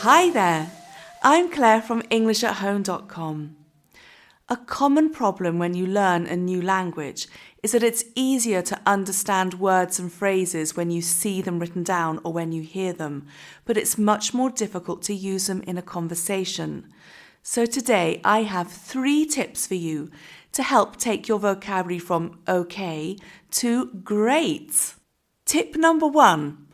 Hi there, I'm Claire from english-at-home.com. A common problem when you learn a new language is that it's easier to understand words and phrases when you see them written down or when you hear them, but it's much more difficult to use them in a conversation. So today I have 3 tips for you to help take your vocabulary from okay to great. Tip number 1,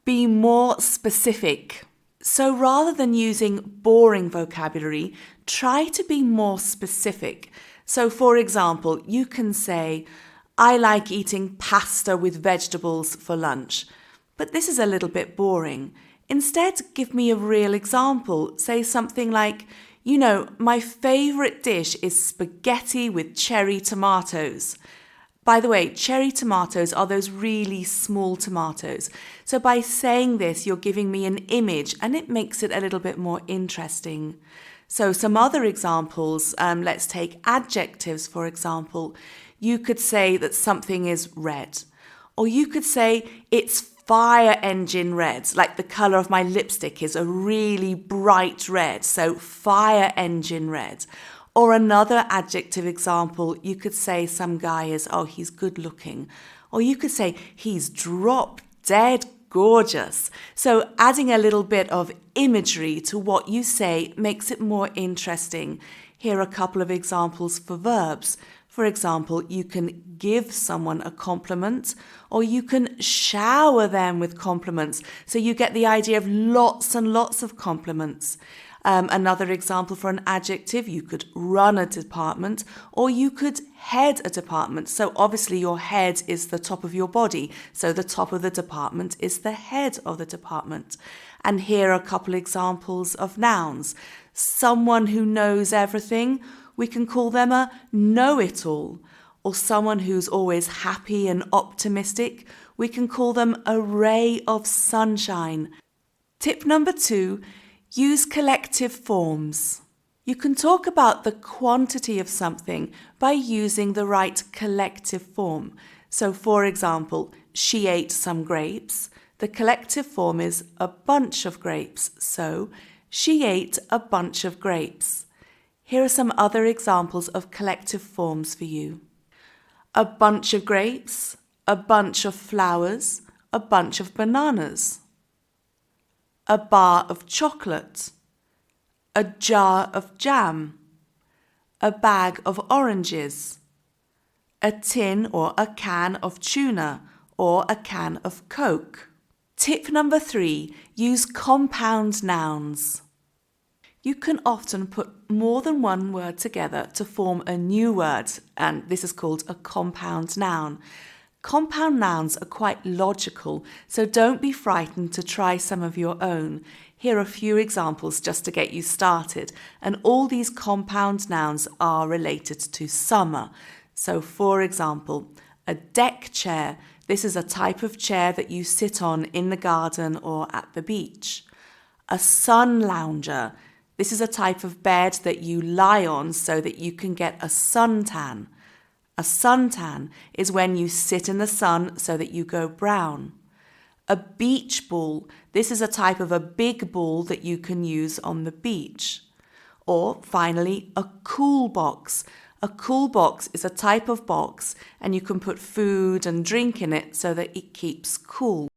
be more specific. So rather than using boring vocabulary, try to be more specific. So for example, you can say, I like eating pasta with vegetables for lunch. But this is a little bit boring. Instead, give me a real example. Say something like, my favourite dish is spaghetti with cherry tomatoes. By the way, cherry tomatoes are those really small tomatoes. So by saying this, you're giving me an image and it makes it a little bit more interesting. So some other examples, let's take adjectives, for example. You could say that something is red. Or you could say it's fire engine red, like the colour of my lipstick is a really bright red, so fire engine red. Or another adjective example, you could say some guy is, he's good looking. Or you could say he's drop dead gorgeous. So adding a little bit of imagery to what you say makes it more interesting. Here are a couple of examples for verbs. For example, you can give someone a compliment or you can shower them with compliments. So you get the idea of lots and lots of compliments. Another example for an adjective, you could run a department or you could head a department. So obviously your head is the top of your body. So the top of the department is the head of the department. And here are a couple examples of nouns. Someone who knows everything, we can call them a know-it-all. Or someone who's always happy and optimistic, we can call them a ray of sunshine. Tip number 2, use collective forms. You can talk about the quantity of something by using the right collective form. So for example, she ate some grapes. The collective form is a bunch of grapes. So she ate a bunch of grapes. Here are some other examples of collective forms for you. A bunch of grapes, a bunch of flowers, a bunch of bananas. A bar of chocolate, a jar of jam, a bag of oranges, a tin or a can of tuna or a can of Coke. Tip number 3, use compound nouns. You can often put more than one word together to form a new word, and this is called a compound noun. Compound nouns are quite logical, so don't be frightened to try some of your own. Here are a few examples just to get you started, and all these compound nouns are related to summer. So for example, a deck chair. This is a type of chair that you sit on in the garden or at the beach. A sun lounger. This is a type of bed that you lie on so that you can get a suntan. A suntan is when you sit in the sun so that you go brown. A beach ball. This is a type of a big ball that you can use on the beach. Or finally, a cool box. A cool box is a type of box and you can put food and drink in it so that it keeps cool.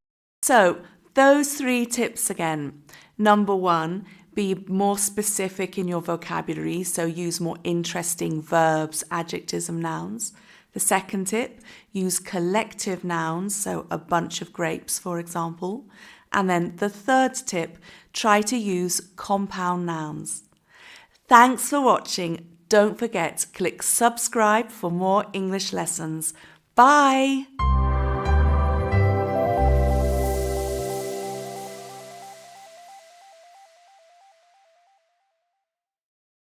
So those 3 tips again. Number 1, be more specific in your vocabulary, so use more interesting verbs, adjectives and nouns. The second tip, use collective nouns, so a bunch of grapes, for example. And then the third tip, try to use compound nouns. Thanks for watching. Don't forget, click subscribe for more English lessons. Bye!